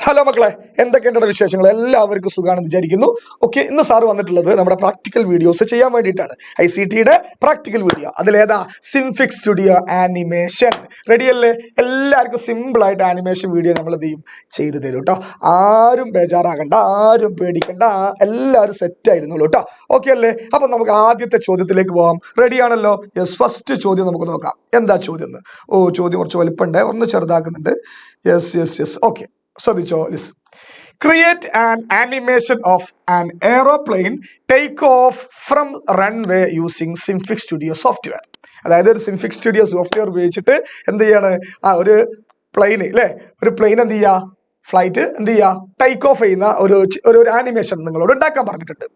Hello മക്കളെ, എന്തൊക്കെയാണ് വിശേഷങ്ങൾ? എല്ലാവർക്കും സുഖമാണെന്ന് വിചാരിക്കുന്നു. ഓക്കെ, ഇന്ന് സാറ് വന്നിട്ടുള്ളത് നമ്മുടെ പ്രാക്ടിക്കൽ വീഡിയോസ് ചെയ്യാൻ വേണ്ടിയിട്ടാണ്. ICTയുടെ പ്രാക്ടിക്കൽ വീഡിയോ. അതിലേതാ? Synfig Studio animation. റെഡിയല്ലേ? എല്ലാവർക്കും സിമ്പിളായിട്ട് ആനിമേഷൻ വീഡിയോ നമ്മൾ എന്ത് ചെയ്യും, ചെയ്തു തരും കേട്ടോ. ആരും ബേജാറാകണ്ട, ആരും പേടിക്കണ്ട, എല്ലാവരും സെറ്റ് ആയിരുന്നുള്ളൂ കേട്ടോ. ഓക്കെ അല്ലേ? അപ്പം നമുക്ക് ആദ്യത്തെ ചോദ്യത്തിലേക്ക് പോകാം. റെഡിയാണല്ലോ? യെസ്, ഫസ്റ്റ് ചോദ്യം നമുക്ക് നോക്കാം. എന്താ ചോദ്യം എന്ന്? ചോദ്യം കുറച്ച് വലുപ്പമുണ്ട്, ഒന്ന് ചെറുതാക്കുന്നുണ്ട്. യെസ് യെസ് യെസ് ഓക്കെ, ശ്രദ്ധിച്ചോ. ലിസ്, create an animation of an aeroplane take off from runway using Synfig Studio software. അതായത് ഒരു സിംഫിക്സ് സ്റ്റുഡിയോ സോഫ്റ്റ്വെയർ ഉപയോഗിച്ചിട്ട് എന്ത് ചെയ്യാണ്, ഒരു പ്ലെയിന് അല്ലേ, ഒരു പ്ലെയിൻ എന്ത് ചെയ്യുക, ഫ്ലൈറ്റ് എന്ത് ചെയ്യുക, ടേക്ക് ഓഫ് ചെയ്യുന്ന ഒരു ആനിമേഷൻ നിങ്ങളോട് ഉണ്ടാക്കാൻ പറഞ്ഞിട്ടുണ്ട്.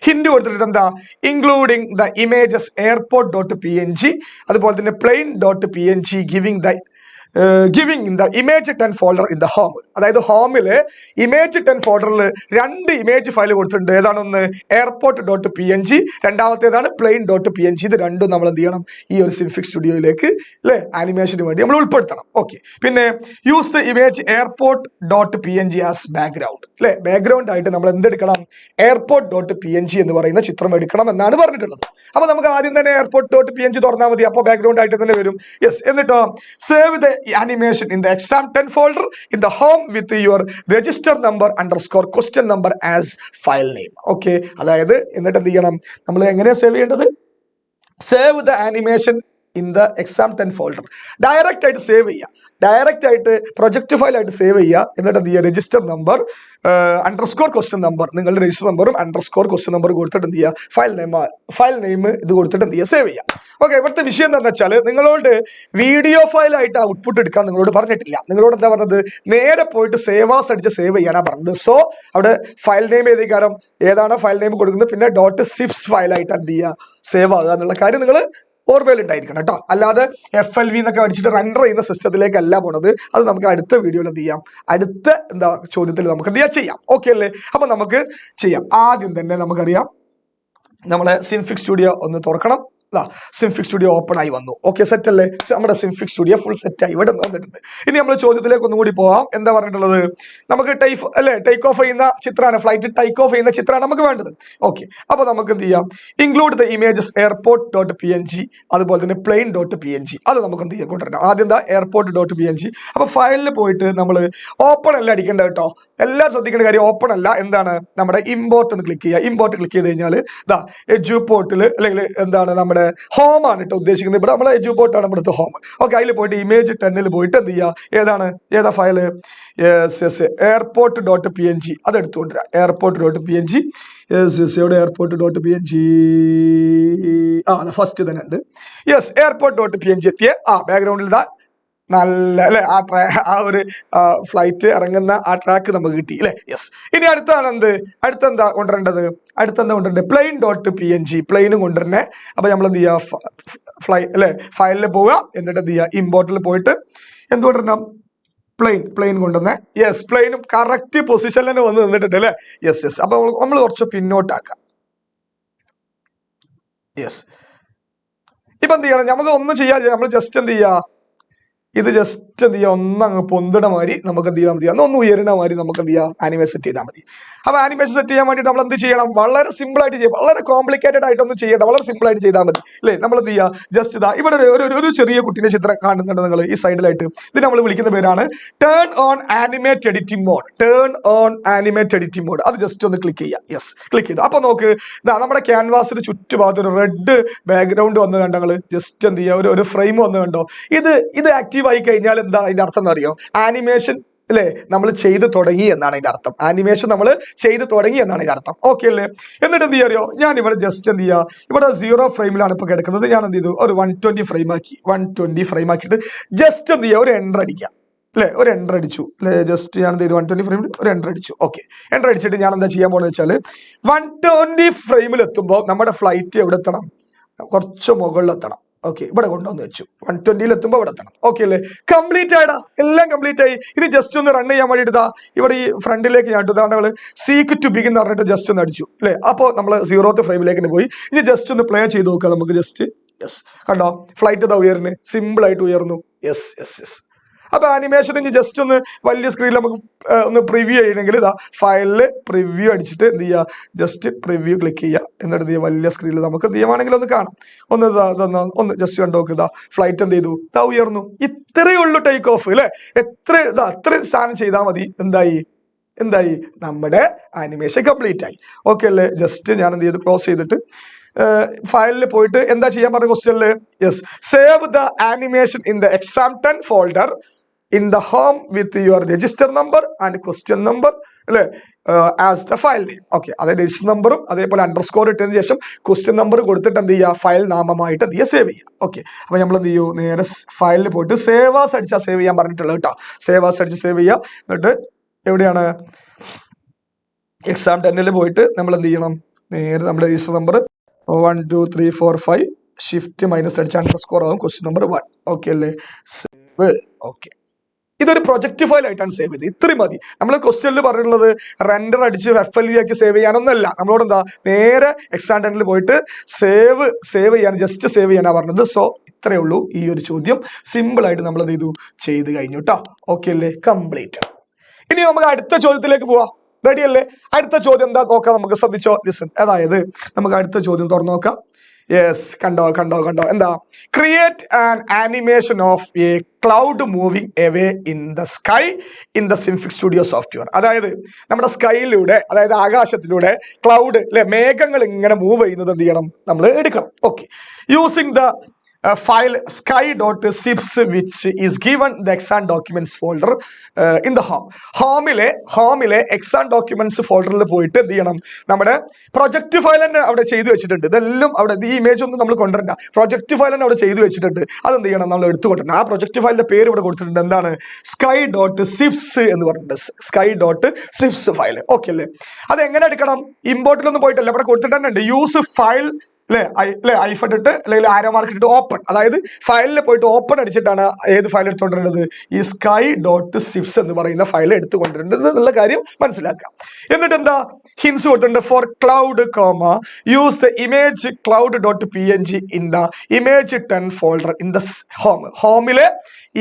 ഹിന്റ് കൊടുത്തിട്ട് എന്താ, including the images airport .png, അതുപോലെ തന്നെ plane .png, giving in the image 10 folder in the home. അതായത് ഹോമില് ഇമേജ് 10 ഫോൾഡറിൽ 2 ഇമേജ് ഫയൽ കൊടുത്തിട്ടുണ്ട്. ഏതാണ്? ഒന്ന് എയർപോർട്ട് .png, രണ്ടാമത്തേതാണ് പ്ലെയിൻ .png. ഇത് രണ്ടും നമ്മൾ എന്ത് ചെയ്യണം, ഈ ഒരു സിംഫിക്സ് സ്റ്റുഡിയോയിലേക്ക് അല്ലെ ആനിമേഷന് വേണ്ടി നമ്മൾ ഉൾപ്പെടുത്തണം. ഓക്കെ, പിന്നെ use image airport .png as background അല്ലെ, ബാക്ക്ഗ്രൗണ്ട് ആയിട്ട് നമ്മൾ എന്തെടുക്കണം, എയർപോർട്ട് .png എന്ന് പറയുന്ന ചിത്രം എടുക്കണം എന്നാണ് പറഞ്ഞിട്ടുള്ളത്. അപ്പൊ നമുക്ക് ആദ്യം തന്നെ എയർപോർട്ട് .png തുറന്നാൽ മതി, അപ്പോൾ ബാക്ക്ഗ്രൗണ്ട് ആയിട്ട് തന്നെ വരും. യെസ്, എന്നിട്ടോ save the animation in the exam 10 folder in the home with your register number _ question number as file name. Okay, അതായത് എന്നിട്ട് എന്ത് ചെയ്യണം, നമ്മൾ എങ്ങനെയാണ് സേവ് ചെയ്യേണ്ടത്? Save the animation in the exam 10 folder. Direct ആയിട്ട് സേവ് ചെയ്യുക, ഡയറക്റ്റ് ആയിട്ട് പ്രൊജക്ട് ഫയൽ ആയിട്ട് സേവ് ചെയ്യുക. എന്നിട്ട് എന്ത് ചെയ്യുക, രജിസ്റ്റർ നമ്പർ _ ക്വസ്റ്റ്യൻ നമ്പർ, നിങ്ങളുടെ രജിസ്റ്റർ നമ്പറും _ ക്വസ്റ്റ്യൻ നമ്പർ കൊടുത്തിട്ട് എന്ത് ചെയ്യുക, ഫയൽ നെയിം ഇത് കൊടുത്തിട്ട് എന്ത് ചെയ്യുക, സേവ് ചെയ്യുക. ഓക്കെ, ഇവിടുത്തെ വിഷയം എന്താണെന്ന് വെച്ചാൽ നിങ്ങളോട് വീഡിയോ ഫയലായിട്ട് ഔട്ട്പുട്ട് എടുക്കാൻ നിങ്ങളോട് പറഞ്ഞിട്ടില്ല. നിങ്ങളോട് എന്താ പറഞ്ഞത്, നേരെ പോയിട്ട് സേവ് ആസ് അടിച്ച് സേവ് ചെയ്യാനാണ് പറഞ്ഞത്. സോ അവിടെ ഫയൽ നെയിം ഏതാണ് ഫയൽ നെയിം കൊടുക്കുന്നത്, പിന്നെ .zips ഫയലായിട്ട് എന്ത് ചെയ്യുക, സേവ് ആകുക എന്നുള്ള കാര്യം നിങ്ങൾ ഓർമ്മയിലുണ്ടായിരിക്കണം കേട്ടോ. അല്ലാതെ FLV എന്നൊക്കെ അടിച്ചിട്ട് റണ്ടർ ചെയ്യുന്ന സിസ്റ്റത്തിലേക്കല്ല പോണത്. അത് നമുക്ക് അടുത്ത വീഡിയോയിൽ എന്ത് ചെയ്യാം, അടുത്ത ചോദ്യത്തിൽ നമുക്ക് എന്ത് ചെയ്യാം. ഓക്കെ അല്ലേ? അപ്പൊ നമുക്ക് ചെയ്യാം. ആദ്യം തന്നെ നമുക്കറിയാം, നമ്മളെ സിംഫിക്സ് സ്റ്റുഡിയോ ഒന്ന് തുറക്കണം. സിംഫിക്സ് സ്റ്റുഡിയോ ഓപ്പൺ ആയി വന്നു. ഓക്കെ, സെറ്റ് അല്ലേ? നമ്മുടെ സിംഫിക്സ് സ്റ്റുഡിയോ ഫുൾ സെറ്റ് ആയി ഇവിടെ വന്നിട്ടുണ്ട്. ഇനി നമ്മൾ ചോദ്യത്തിലേക്ക് ഒന്നുകൂടി പോവാം. എന്താ പറഞ്ഞിട്ടുള്ളത്, നമുക്ക് ടേക്ക് ഓഫ് ചെയ്യുന്ന ചിത്രമാണ്, ഫ്ലൈറ്റ് ടേക്ക് ഓഫ് ചെയ്യുന്ന ചിത്രമാണ് നമുക്ക് വേണ്ടത്. ഓക്കെ, അപ്പൊ നമുക്ക് എന്ത് ചെയ്യാം, include the images airport .png, അതുപോലെ തന്നെ പ്ലെയിൻ .png, അത് നമുക്ക് എന്ത് ചെയ്യാൻ കൊണ്ടുവരണം. ആദ്യം എന്താ, എയർപോർട്ട് .png. അപ്പൊ ഫയലിൽ പോയിട്ട് നമ്മൾ ഓപ്പൺ അല്ല അടിക്കേണ്ട കേട്ടോ. എല്ലാവരും ശ്രദ്ധിക്കേണ്ട കാര്യം, ഓപ്പൺ അല്ല, എന്താണ്, നമ്മുടെ ഇമ്പോർട്ട് എന്ന് ക്ലിക്ക് ചെയ്യുക. ഇമ്പോർട്ട് ക്ലിക്ക് ചെയ്ത് കഴിഞ്ഞാൽ എഡ്യൂപോർട്ടിൽ അല്ലെങ്കിൽ എന്താണ്, നമ്മുടെ ഹോം ആണ് കേട്ടോ ഉദ്ദേശിക്കുന്നത്. ഇവിടെ നമ്മളെ എഡ്യൂപോർട്ടാണ് നമ്മുടെ ഹോം. ഓക്കെ, അതിൽ പോയിട്ട് ഇമേജ് 10 പോയിട്ട് എന്ത് ചെയ്യുക, ഏതാ ഫയല്, എയർപോർട്ട് .png, അത് എടുത്തുകൊണ്ടിരാ. എയർപോർട്ട് .png, എവിടെ എയർപോർട്ട് .png, ഫസ്റ്റ് തന്നെ ഉണ്ട്. യെസ്, എയർപോർട്ട് .png എത്തിയ ബാക്ക്ഗ്രൗണ്ടിൽ നല്ല അല്ലെ ആ ഒരു ഫ്ലൈറ്റ് ഇറങ്ങുന്ന ആ ട്രാക്ക് നമുക്ക് കിട്ടി അല്ലെ. യെസ്, ഇനി അടുത്തെന്താ കൊണ്ടുവരേണ്ടത്, പ്ലെയിൻ .png, പ്ലെയിനും കൊണ്ടുവരണേ. അപ്പൊ നമ്മൾ എന്ത് ചെയ്യുക, ഫയലിൽ പോവുക, എന്നിട്ട് എന്ത് ചെയ്യുക, ഇമ്പോർട്ടിൽ പോയിട്ട് എന്തുകൊണ്ടിരണം, പ്ലെയിൻ കൊണ്ടുവന്നേ. യെസ്, പ്ലെയിനും കറക്റ്റ് പൊസിഷനിൽ തന്നെ വന്ന് നിന്നിട്ടുണ്ട് അല്ലെ. യെസ്, അപ്പൊ നമ്മൾ കുറച്ച് പിന്നോട്ടാക്കാം. യെസ്, ഇപ്പൊ എന്ത് ചെയ്യണം, നമുക്ക് ഒന്നും ചെയ്യാതെ നമ്മൾ ജസ്റ്റ് എന്ത് ചെയ്യുക, ഇത് ജസ്റ്റ് എന്ത് ചെയ്യുക, ഒന്നങ്ങ് പൊന്തിട മാതിരി നമുക്ക് എന്ത് ചെയ്യാൻ മതി, ഒന്ന് ഉയരണ മാതിരി നമുക്ക് എന്ത് ചെയ്യാം, ആനിമേഷൻ സെറ്റ് ചെയ്താൽ മതി. അപ്പൊ ആനിമേഷൻ സെറ്റ് ചെയ്യാൻ വേണ്ടിയിട്ട് നമ്മൾ എന്ത് ചെയ്യണം, വളരെ സിമ്പിൾ ആയിട്ട് ചെയ്യാം, വളരെ കോംപ്ലിക്കേറ്റഡ് ആയിട്ടൊന്നും ചെയ്യേണ്ട, വളരെ സിമ്പിൾ ആയിട്ട് ചെയ്താൽ മതി അല്ലേ. നമ്മൾ എന്ത് ചെയ്യുക, ജസ്റ്റ് ഇവിടെ ഒരു ചെറിയ കുട്ടീനെ ചിത്രം കാണുന്നുണ്ട് നിങ്ങൾ ഈ സൈഡിലായിട്ട്. ഇത് നമ്മൾ വിളിക്കുന്ന പേരാണ് turn on animate editing mode. അത് ജസ്റ്റ് ഒന്ന് ക്ലിക്ക് ചെയ്യുക. യെസ്, ക്ലിക്ക് ചെയ്തു. അപ്പൊ നോക്ക്, നമ്മുടെ ക്യാൻവാസിന് ചുറ്റുഭാഗത്ത് ഒരു റെഡ് ബാക്ക്ഗ്രൗണ്ട് വന്ന് കണ്ടോ, ജസ്റ്റ് എന്ത് ചെയ്യുക, ഒരു ഫ്രെയിം വന്ന് കണ്ടോ. ഇത് ആക്റ്റീവ് ആയി കഴിഞ്ഞാൽ എന്താ അതിന്റെ അർത്ഥം എന്ന് അറിയോ, ആനിമേഷൻ അല്ലെ നമ്മൾ ചെയ്ത് തുടങ്ങി എന്നാണ് അതിന്റെ അർത്ഥം. ആനിമേഷൻ നമ്മൾ ചെയ്ത് തുടങ്ങി എന്നാണ് ഇതിന്റെ അർത്ഥം. ഓക്കെ അല്ലേ? എന്നിട്ട് എന്ത് ചെയ്യാറിയോ, ഞാൻ ഇവിടെ ജസ്റ്റ് എന്ത് ചെയ്യുക, ഇവിടെ 0 ഫ്രെയിമിലാണ് ഇപ്പൊ കിടക്കുന്നത്. ഞാൻ എന്ത് ചെയ്തു, ഒരു 120 ഫ്രെയിം ആക്കിയിട്ട് ജസ്റ്റ് എന്ത് ചെയ്യുക, ഒരു എൻ്റർ അടിക്കുക അല്ലെ. ഒരു എൻ്റർ അടിച്ചു അല്ലെ, ജസ്റ്റ് ഞാൻ എന്ത് ചെയ്തു, 120 ഫ്രെയിമിൽ ഒരു എൻ്റർ അടിച്ചു. ഓക്കെ, എൻ്റർ അടിച്ചിട്ട് ഞാൻ എന്താ ചെയ്യാൻ പോകുന്നത് വെച്ചാൽ 120 ഫ്രെയിമിൽ എത്തുമ്പോൾ നമ്മുടെ ഫ്ലൈറ്റ് എവിടെ എത്തണം, കുറച്ച് മുകളിലെത്തണം. ഓക്കെ, ഇവിടെ കൊണ്ടുവന്ന് വെച്ചു. 120 എത്തുമ്പോൾ ഇവിടെ എത്തണം. ഓക്കെ അല്ലേ? കംപ്ലീറ്റ് ആയിടാ, എല്ലാം കംപ്ലീറ്റ് ആയി. ഇനി ജസ്റ്റ് ഒന്ന് റൺ ചെയ്യാൻ വേണ്ടിയിട്ട് ഇവിടെ ഈ ഫ്രണ്ടിലേക്ക് ഞാൻ നമ്മള് സീക്ക് ടു ബിഗിൻ എന്ന് പറഞ്ഞിട്ട് ജസ്റ്റ് ഒന്ന് അടിച്ചു അല്ലേ. അപ്പോൾ നമ്മൾ 0th ഫ്രെയിമിലേക്ക് പോയി. ഇനി ജസ്റ്റ് ഒന്ന് പ്ലേ ചെയ്ത് നോക്കുക നമുക്ക്. ജസ്റ്റ് യെസ്, കണ്ടോ, ഫ്ലൈറ്റ് ഉയർന്ന് സിമ്പിൾ ആയിട്ട് ഉയർന്നു. യെസ്, അപ്പോൾ ആനിമേഷൻ ഇനി ജസ്റ്റ് ഒന്ന് വലിയ സ്ക്രീനിൽ നമുക്ക് ഒന്ന് പ്രിവ്യൂ ചെയ്യണമെങ്കിൽ ഇതാ ഫയലിൽ പ്രിവ്യൂ അടിച്ചിട്ട് എന്ത് ചെയ്യുക, ജസ്റ്റ് പ്രിവ്യൂ ക്ലിക്ക് ചെയ്യുക. എന്നിട്ട് എന്ത് ചെയ്യുക, വലിയ സ്ക്രീനിൽ നമുക്ക് എന്ത് ചെയ്യുവാണെങ്കിൽ ഒന്ന് കാണാം. ഒന്ന് ജസ്റ്റ് കണ്ടു നോക്കുക. ഇതാ ഫ്ലൈറ്റ് എന്ത് ചെയ്തു, ഇതാ ഉയർന്നു. ഇത്രയേ ഉള്ളൂ ടേക്ക് ഓഫ് അല്ലേ. അത്ര സാധനം ചെയ്താൽ മതി. എന്തായി നമ്മുടെ ആനിമേഷൻ കംപ്ലീറ്റ് ആയി. ഓക്കെ അല്ലേ. ജസ്റ്റ് ഞാൻ എന്ത് ചെയ്ത് ക്ലോസ് ചെയ്തിട്ട് ഫയലിൽ പോയിട്ട് എന്താ ചെയ്യാൻ പറഞ്ഞ ക്വസ്റ്റ്യനില്, yes, save the animation in the exam10 folder in the home with your register number and question number അല്ലേ, as the file name. Okay, അതായത് രജിസ്റ്റർ നമ്പറും അതേപോലെ അണ്ടർസ്കോർ ഇട്ടതിന് ശേഷം ക്വസ്റ്റ്യൻ നമ്പർ കൊടുത്തിട്ട് എന്ത് ചെയ്യുക, ഫയൽ നാമമായിട്ട് എന്ത് ചെയ്യുക, സേവ് ചെയ്യുക. ഓക്കെ, അപ്പോൾ നമ്മൾ എന്ത് ചെയ്യൂ, നേരെ ഫയലിൽ പോയിട്ട് സേവാസ് അടിച്ചാൽ സേവ് ചെയ്യാൻ പറഞ്ഞിട്ടുള്ളത് കേട്ടോ. സേവാസ് അടിച്ച് സേവ് ചെയ്യുക. എന്നിട്ട് എവിടെയാണ്, exam10 പോയിട്ട് നമ്മൾ എന്ത് ചെയ്യണം, നേരെ നമ്മുടെ രജിസ്റ്റർ നമ്പർ 1 2 3 4 5 ഷിഫ്റ്റ് മൈനസ് അടിച്ച് അണ്ടർസ്കോർ ആകും ക്വസ്റ്റ്യൻ നമ്പർ 1. ഓക്കെ അല്ലേ, സേവ്. ഓക്കെ, ഇതൊരു പ്രൊജക്ട് ഫയൽ ആയിട്ടാണ് സേവ് ചെയ്തത്. ഇത്രയും മതി. നമ്മൾ ക്വസ്റ്റ്യനിൽ പറഞ്ഞിട്ടുള്ളത് റെൻഡർ അടിച്ച് FLV ആക്കി സേവ് ചെയ്യാനൊന്നല്ല. നമ്മളോട് എന്താ, നേരെ exam10 പോയിട്ട് സേവ് ചെയ്യാൻ, ജസ്റ്റ് സേവ് ചെയ്യാനാണ് പറഞ്ഞത്. സോ ഇത്രയേ ഉള്ളൂ ഈ ഒരു ചോദ്യം. സിമ്പിൾ ആയിട്ട് നമ്മൾ എന്ത് ചെയ്ത് കഴിഞ്ഞു കേട്ടോ. ഓക്കെ അല്ലേ, കംപ്ലീറ്റ്. ഇനി നമുക്ക് അടുത്ത ചോദ്യത്തിലേക്ക് പോവാം. റെഡി അല്ലേ? അടുത്ത ചോദ്യം എന്താ നോക്കാം, നമുക്ക് ശ്രദ്ധിച്ചോ, ലിസൺ. അതായത് നമുക്ക് അടുത്ത ചോദ്യം തുറന്നു നോക്കാം. യെസ്, കണ്ടോ, എന്താ, create an animation of a cloud moving away in the sky in the Synfig Studio software. അതായത് നമ്മുടെ സ്കൈയിലൂടെ, അതായത് ആകാശത്തിലൂടെ ക്ലൗഡ് അല്ലെ, മേഘങ്ങൾ ഇങ്ങനെ മൂവ് ചെയ്യുന്നത് എന്ത് ചെയ്യണം, നമ്മൾ എടുക്കണം. Okay, using the file sky.sips which is given the exam documents folder in the ഹോമിലെ exam documents ഫോൾഡറിൽ പോയിട്ട് എന്ത് ചെയ്യണം, നമ്മുടെ പ്രൊജക്ട് ഫയൽ തന്നെ അവിടെ ചെയ്തു വെച്ചിട്ടുണ്ട്. ഇതെല്ലാം അവിടെ, ഈ ഇമേജ് ഒന്നും നമ്മൾ കൊണ്ടുവരണ്ട, പ്രൊജക്ട് ഫയൽ തന്നെ അവിടെ ചെയ്തു വെച്ചിട്ടുണ്ട്. അതെന്ത് ചെയ്യണം, നമ്മൾ എടുത്തുകൊണ്ടിരണം. ആ പ്രൊജക്ട് ഫയലിന്റെ പേര് ഇവിടെ കൊടുത്തിട്ടുണ്ട്. എന്താണ്, sky.sips എന്ന് പറഞ്ഞിട്ടുണ്ട്. sky.sips file. ഓക്കെ അല്ലേ. അത് എങ്ങനെ എടുക്കണം, ഇമ്പോർട്ടിലൊന്നും പോയിട്ടല്ല, ഇവിടെ കൊടുത്തിട്ട് തന്നെ ഉണ്ട്. യൂസ് ഫയൽ ഐഫ് ഇട്ടിട്ട് അല്ലെങ്കിൽ ആരോ മാർക്ക് ഇട്ടിട്ട് ഓപ്പൺ, അതായത് ഫയലിൽ പോയിട്ട് ഓപ്പൺ അടിച്ചിട്ടാണ് ഏത് ഫയൽ എടുത്തുകൊണ്ടിരുന്നത്, ഈ sky.sips എന്ന് പറയുന്ന ഫയൽ എടുത്തുകൊണ്ടിരുന്നത് എന്നുള്ള കാര്യം മനസ്സിലാക്കാം. എന്നിട്ട് എന്താ ഹിൻസ് കൊടുത്തിട്ടുണ്ട്. For cloud use the image cloud.png in the image10 folder in the ഹോമിലെ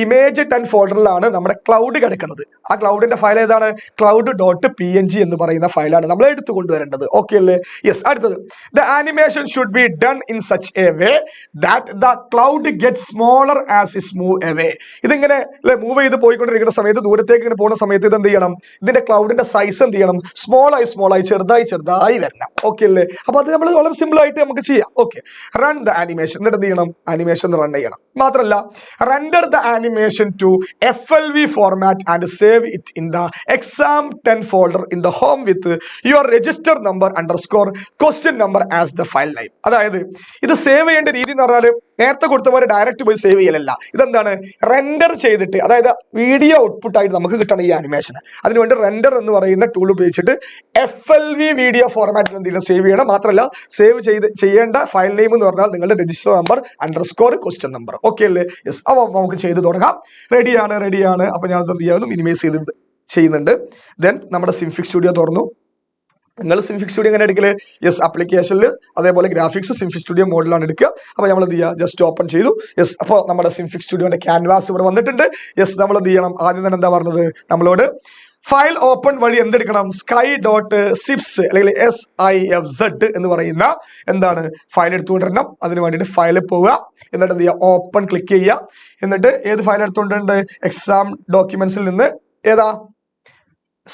image10 ഫോൾഡറിലാണ് നമ്മുടെ ക്ലൗഡ് കിടക്കുന്നത്. ആ ക്ലൗഡിന്റെ ഫയൽ ഏതാണ്, cloud.png എന്ന് പറയുന്ന ഫയലാണ് നമ്മൾ എടുത്തു കൊണ്ടുവരേണ്ടത്. ഓക്കെ അല്ലേ. യെസ്, അടുത്തത്, the animation should be done in such a way that the cloud get smaller as is move away. ഇതിങ്ങനെ മൂവ് ചെയ്ത് പോയിക്കൊണ്ടിരിക്കുന്ന സമയത്ത്, ദൂരത്തേക്ക് ഇങ്ങനെ പോകുന്ന സമയത്ത് ഇത് എന്ത് ചെയ്യണം, ഇതിന്റെ ക്ലൗഡിന്റെ സൈസ് എന്ത് ചെയ്യണം, സ്മോളായി ചെറുതായി വരണം. ഓക്കെ അല്ലേ. അപ്പൊ അത് നമ്മൾ വളരെ സിമ്പിൾ ആയിട്ട് നമുക്ക് ചെയ്യാം. Okay, run the animation. എന്നിട്ട് എന്ത് ചെയ്യണം, ആനിമേഷൻ റൺ ചെയ്യണം. മാത്രമല്ല, render the animation to FLV format and save it in the exam10 folder in the home with your register number underscore question number as the file name. അതായത് ഇത് save ചെയ്യേണ്ട രീതി എന്ന് പറഞ്ഞാൽ നേരത്തെ കൊടുത്ത പോലെ ഡയറക്റ്റ് പോയി സേവ് ചെയ്യലല്ല. ഇതെന്താണ്, റെൻഡർ ചെയ്തിട്ട്, അതായത് വീഡിയോ ഔട്ട്പുട്ട് ആയിട്ട് നമുക്ക് കിട്ടണം ഈ ആനിമേഷൻ. അതിനുവേണ്ടി റെൻഡർ എന്ന് പറയുന്ന ടൂൾ ഉപയോഗിച്ചിട്ട് FLV വീഡിയോ ഫോർമാറ്റിൽ എന്തെങ്കിലും സേവ് ചെയ്യണം. മാത്രമല്ല, സേവ് ചെയ്യേണ്ട ഫയൽ നെയിം എന്ന് പറഞ്ഞാൽ നിങ്ങളുടെ register number underscore question number. Okay അല്ലേ. യെസ്, അപ്പോൾ നമുക്ക് ചെയ്ത് തുടങ്ങാം. റെഡിയാണ്. അപ്പൊ ഞാൻ എന്ത് ചെയ്യാനും മിനിമൈസ് ചെയ്യുന്നുണ്ട്. ദെൻ നമ്മുടെ സിംഫിക് സ്റ്റുഡിയോ തുറന്നു. നിങ്ങൾ സിംഫിക് സ്റ്റുഡിയോ എങ്ങനെ എടുക്കല്, യെസ്, ആപ്ലിക്കേഷനിൽ അതേപോലെ ഗ്രാഫിക്സ് സിംഫിക് സ്റ്റുഡിയോ മോഡിലാണ് എടുക്കുക. അപ്പോൾ നമ്മൾ എന്ത് ചെയ്യുക, ജസ്റ്റ് ഓപ്പൺ ചെയ്തു. യെസ്, അപ്പോൾ നമ്മുടെ സിംഫിക് സ്റ്റുഡിയോന്റെ ക്യാൻവാസ് ഇവിടെ വന്നിട്ടുണ്ട്. യെസ്, നമ്മൾ എന്ത് ചെയ്യണം, ആദ്യം തന്നെ എന്താ പറഞ്ഞത്, നമ്മളോട് ഫയൽ ഓപ്പൺ വഴി എന്തെടുക്കണം, sky.sips അല്ലെങ്കിൽ SIFZ എന്ന് പറയുന്ന എന്താണ് ഫയൽ എടുത്തുകൊണ്ടിരണം. അതിന് വേണ്ടിയിട്ട് ഫയലിൽ പോവുക. എന്നിട്ട് എന്ത് ചെയ്യുക, ഓപ്പൺ ക്ലിക്ക് ചെയ്യുക. എന്നിട്ട് ഏത് ഫയൽ എടുത്തുകൊണ്ടിട്ടുണ്ട്, എക്സാം ഡോക്യുമെന്റ്സിൽ നിന്ന് ഏതാ,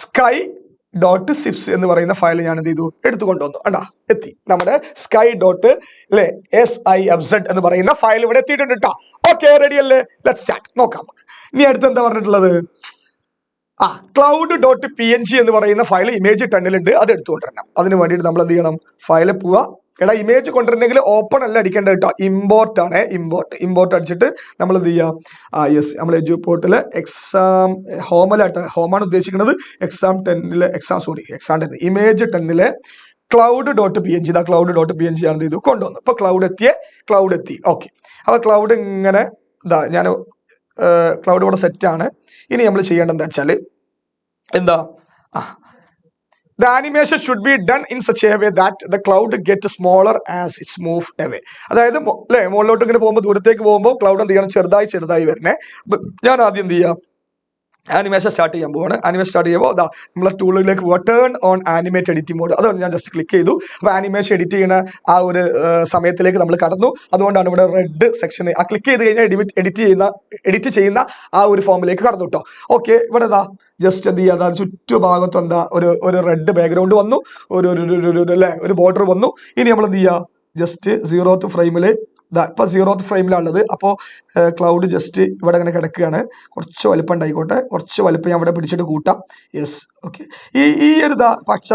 sky.sips എന്ന് പറയുന്ന ഫയൽ ഞാൻ എന്ത് ചെയ്തു, എടുത്തുകൊണ്ടുവന്നു. അണ്ടാ, എത്തി നമ്മുടെ sky.SIFZ എന്ന് പറയുന്ന ഫയൽ ഇവിടെ എത്തിയിട്ടുണ്ട് കേട്ടോ. ഓക്കെ, റെഡി അല്ലേ. Let's start. നോക്കാം. ഇനി അടുത്ത് എന്താ പറഞ്ഞിട്ടുള്ളത്, cloud.png എന്ന് പറയുന്ന ഫയൽ image10 ഉണ്ട്. അത് എടുത്തുകൊണ്ടിരണം. അതിന് വേണ്ടിയിട്ട് നമ്മൾ എന്ത് ചെയ്യണം, ഫയലിൽ പോവുക. എടാ, ഇമേജ് കൊണ്ടുവരണമെങ്കിൽ ഓപ്പൺ അല്ല അടിക്കേണ്ടത് കേട്ടോ, ഇമ്പോർട്ട് ആണ്. ഇമ്പോർട്ട് അടിച്ചിട്ട് നമ്മൾ എന്ത് ചെയ്യുക, യെസ്, നമ്മൾ എജുപോർട്ടിലെ ഹോമാണ് ഉദ്ദേശിക്കുന്നത്. exam10 image10 cloud.png cloud.png ആണ് ഇത് കൊണ്ടുവന്നു. ഇപ്പൊ ക്ലൗഡ് എത്തി. ഓക്കെ, അപ്പൊ ക്ലൗഡ് ഇങ്ങനെ ഇതാ, ഞാൻ ക്ലൗഡ് ഇവിടെ സെറ്റാണ്. ഇനി നമ്മൾ ചെയ്യേണ്ടത് എന്താ വെച്ചാൽ, എന്താ, The animation should be done in such a way that the cloud gets smaller as it's moved away. അതായത് അല്ലേ, മുകളിലോട്ട് ഇങ്ങനെ പോകുമ്പോൾ, ദൂരത്തേക്ക് പോകുമ്പോൾ ക്ലൗഡ് എന്ത് ചെയ്യണം, ചെറുതായി ചെറുതായി വരണേ. ഞാൻ ആദ്യം എന്ത് ചെയ്യാം, ആനിമേഷൻ സ്റ്റാർട്ട് ചെയ്യാൻ പോവാണ്. ആനിമേഷൻ സ്റ്റാർട്ട് ചെയ്യുമ്പോൾ അതാ നമ്മളെ ടൂളിലേക്ക് പോവാം, turn on animate editing mode. അതുകൊണ്ട് ഞാൻ ജസ്റ്റ് ക്ലിക്ക് ചെയ്തു. അപ്പോൾ ആനിമേഷൻ എഡിറ്റ് ചെയ്യുന്ന ആ ഒരു സമയത്തിലേക്ക് നമ്മൾ കടന്നു. അതുകൊണ്ടാണ് ഇവിടെ റെഡ് സെക്ഷൻ ആ ക്ലിക്ക് ചെയ്ത് കഴിഞ്ഞാൽ എഡിറ്റ് ചെയ്യുന്ന ആ ഒരു ഫോമിലേക്ക് കടന്നു കേട്ടോ. ഓക്കെ, ഇവിടെ ഇതാ ജസ്റ്റ് എന്ത് ചെയ്യുക, അതായത് ചുറ്റുഭാഗത്തും എന്താ ഒരു റെഡ് ബാക്ക്ഗ്രൗണ്ട് വന്നു, അല്ലേ ഒരു ബോർഡർ വന്നു. ഇനി നമ്മൾ എന്ത് ചെയ്യുക, ജസ്റ്റ് 0th ഫ്രെയിമിൽ ഇപ്പോൾ 0th ഫ്രെയിമിലാണുള്ളത്. അപ്പോൾ ക്ലൗഡ് ജസ്റ്റ് ഇവിടെ ഇങ്ങനെ കിടക്കുകയാണ്. കുറച്ച് വലിപ്പം ഉണ്ടായിക്കോട്ടെ, കുറച്ച് വലിപ്പം ഞാൻ ഇവിടെ പിടിച്ചിട്ട് കൂട്ടാം. Yes, okay. ഈ ഒരു പച്ച,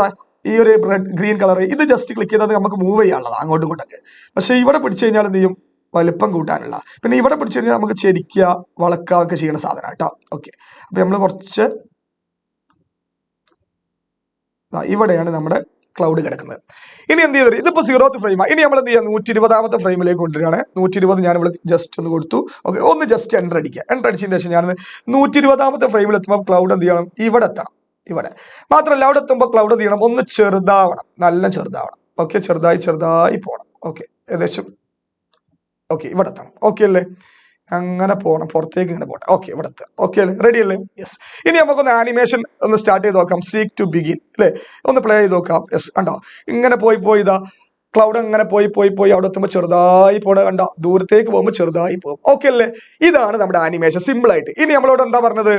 ഈ ഒരു റെഡ് ഗ്രീൻ കളർ, ഇത് ജസ്റ്റ് ക്ലിക്ക് ചെയ്താൽ നമുക്ക് മൂവ് ചെയ്യാനുള്ളതാണ് അങ്ങോട്ടും ഇങ്ങോട്ടൊക്കെ. പക്ഷേ ഇവിടെ പിടിച്ചു കഴിഞ്ഞാൽ എന്ത് ചെയ്യും, വലിപ്പം കൂട്ടാനുള്ള. പിന്നെ ഇവിടെ പിടിച്ചു കഴിഞ്ഞാൽ നമുക്ക് ചെരിക്കുക വളക്കുക ഒക്കെ ചെയ്യുന്ന സാധനം കേട്ടോ. ഓക്കെ, അപ്പോൾ നമ്മൾ കുറച്ച് ഇവിടെയാണ് നമ്മുടെ ക്ലൗഡ് കിടക്കുന്നത്. ഇനി എന്ത് ചെയ്തത്, ഇതിപ്പോൾ 0th ഫ്രെയിമാണ്. ഇനി നമ്മൾ എന്ത് ചെയ്യുക, 120th ഫ്രെയിമിലേക്ക് കൊണ്ടുവരികയാണ്. 120 ഞാനിവിടെ ജസ്റ്റ് ഒന്ന് കൊടുത്തു. ഓക്കെ, ഒന്ന് ജസ്റ്റ് എൻ്റർ അടിക്കുക. എൻ്റർ അടിച്ചതിന് ശേഷം ഞാൻ 120th ഫ്രെയിമിൽ എത്തുമ്പോൾ ക്ലൗഡ് എന്ത് ചെയ്യണം, ഇവിടെ എത്തണം. ഇവിടെ മാത്രമല്ല, അവിടെ എത്തുമ്പോൾ ക്ലൗഡ് എന്ത് ചെയ്യണം, ഒന്ന് ചെറുതാവണം, നല്ല ചെറുതാവണം. ഓക്കെ, ചെറുതായി പോകണം. ഓക്കെ, ഏകദേശം ഓക്കെ ഇവിടെ എത്തണം. ഓക്കെ അല്ലേ, അങ്ങനെ പോകണം, പുറത്തേക്ക് ഇങ്ങനെ പോകണം. ഓക്കെ, ഇവിടെ എത്തുക. ഓക്കെ അല്ലേ, റെഡി അല്ലേ? യെസ്. ഇനി നമുക്കൊന്ന് ആനിമേഷൻ ഒന്ന് സ്റ്റാർട്ട് ചെയ്ത് നോക്കാം. സീക്ക് ടു ബിഗിൻ അല്ലേ, ഒന്ന് പ്ലേ ചെയ്ത് നോക്കാം. യെസ്, കണ്ടോ ഇങ്ങനെ പോയി ഇതാ ക്ലൗഡ് അങ്ങനെ പോയി അവിടെ എത്തുമ്പോൾ ചെറുതായി പോണ കണ്ടോ, ദൂരത്തേക്ക് പോകുമ്പോൾ ചെറുതായി പോകും. ഓക്കെ അല്ലേ, ഇതാണ് നമ്മുടെ ആനിമേഷൻ സിമ്പിൾ ആയിട്ട്. ഇനി നമ്മളോട് എന്താ പറഞ്ഞത്,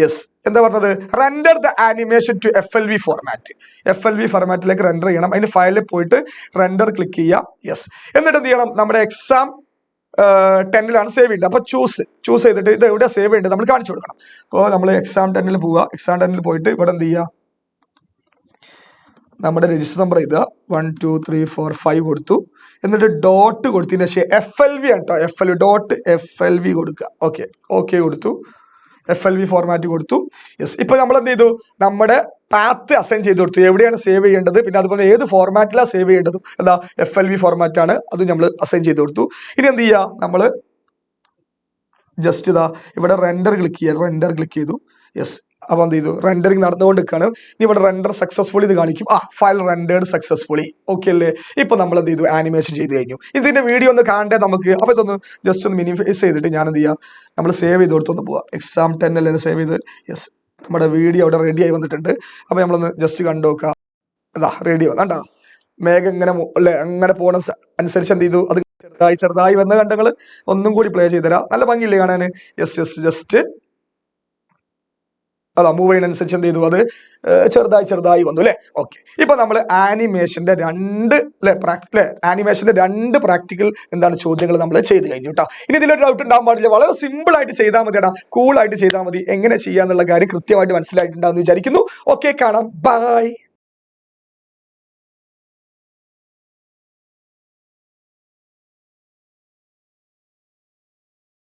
യെസ്, എന്താ പറഞ്ഞത്, render the animation to FLV format. FLV ഫോർമാറ്റിലേക്ക് റെൻഡർ ചെയ്യണം. അതിന് ഫയലിൽ പോയിട്ട് റെൻഡർ ക്ലിക്ക് ചെയ്യുക. യെസ്, എന്നിട്ട് എന്ത് ചെയ്യണം, നമ്മുടെ എക്സാം 10 സേവ് ചെയ്യേണ്ടത്. അപ്പോൾ ചൂസ് ചെയ്തിട്ട് ഇത് എവിടെ സേവ് ചെയ്യേണ്ടത് നമ്മൾ കാണിച്ചു കൊടുക്കണം. അപ്പോൾ നമ്മൾ എക്സാം 10 പോവുക. എക്സാം 10 പോയിട്ട് ഇവിടെ എന്ത് ചെയ്യുക, നമ്മുടെ രജിസ്റ്റർ നമ്പർ എഴുതുക. 1 2 3 4 5 കൊടുത്തു. എന്നിട്ട് ഡോട്ട് കൊടുത്തതിന് ശേഷം FLV ആണ് കേട്ടോ, FLV കൊടുക്കുക. ഓക്കെ കൊടുത്തു, FLV ഫോർമാറ്റ് കൊടുത്തു. യെസ്, ഇപ്പൊ നമ്മൾ എന്ത് ചെയ്തു, നമ്മുടെ പാത്ത് അസൈൻ ചെയ്ത് കൊടുത്തു, എവിടെയാണ് സേവ് ചെയ്യേണ്ടത്, പിന്നെ അതുപോലെ ഏത് ഫോർമാറ്റിലാണ് സേവ് ചെയ്യേണ്ടതും എന്താ FLV ഫോർമാറ്റാണ്, അത് നമ്മൾ അസൈൻ ചെയ്ത് കൊടുത്തു. ഇനി എന്ത് ചെയ്യുക, നമ്മൾ ജസ്റ്റ് ഇവിടെ റെൻഡർ ക്ലിക്ക് ചെയ്തു. യെസ്, അപ്പോൾ എന്ത് ചെയ്തു, റെൻഡറിങ് നടന്നുകൊണ്ട് നിൽക്കുകയാണ്. ഇനി ഇവിടെ റെൻഡർ സക്സസ്ഫുള്ളി ഇത് കാണിക്കും. File rendered successfully. ഓക്കെ അല്ലേ, ഇപ്പൊ നമ്മൾ എന്ത് ചെയ്തു, ആനിമേഷൻ ചെയ്ത് കഴിഞ്ഞു. ഇതിന്റെ വീഡിയോ ഒന്ന് കാണണ്ടേ നമുക്ക്. അപ്പോൾ ഇതൊന്ന് ജസ്റ്റ് ഒന്ന് മിനിമൈസ് ചെയ്തിട്ട് ഞാൻ എന്ത് ചെയ്യാം, നമ്മൾ സേവ് ചെയ്ത് കൊടുത്തൊന്ന് പോവാം. എക്സാം 10 അല്ലേ സേവ് ചെയ്ത്. യെസ്, നമ്മുടെ വീഡിയോ അവിടെ റെഡി ആയി വന്നിട്ടുണ്ട്. അപ്പോൾ നമ്മളൊന്ന് ജസ്റ്റ് കണ്ടു നോക്കാം. റെഡി വന്നോ, മേഘം ഇങ്ങനെ അല്ലേ അങ്ങനെ പോണ അനുസരിച്ച് എന്ത് ചെയ്തു, അത് ചെറുതായി വന്ന കണ്ടങ്ങൾ ഒന്നും കൂടി പ്ലേ ചെയ്തുതരാം. നല്ല ഭംഗിയില്ലേ കാണാൻ. യെസ്, ജസ്റ്റ് മൂവ് ചെയ്യുന്നതനുസരിച്ച് എന്ത് ചെയ്തു, അത് ചെറുതായി വന്നു അല്ലേ. ഓക്കെ, ഇപ്പൊ നമ്മൾ ആനിമേഷന്റെ രണ്ട് പ്രാക്ടിക്കൽ എന്താണ് ചോദ്യങ്ങൾ നമ്മൾ ചെയ്ത് കഴിഞ്ഞു കേട്ടോ. ഇനി ഇതിലൊരു ഡൗട്ട് ഉണ്ടാകാൻ പാടില്ല, വളരെ സിമ്പിൾ ആയിട്ട് ചെയ്താൽ മതി, കൂൾ ആയിട്ട് ചെയ്താൽ മതി. എങ്ങനെ ചെയ്യാന്നുള്ള കാര്യം കൃത്യമായിട്ട് മനസ്സിലായിട്ടുണ്ടാവുമെന്ന് വിചാരിക്കുന്നു. ഓക്കെ, കാണാം, ബൈ.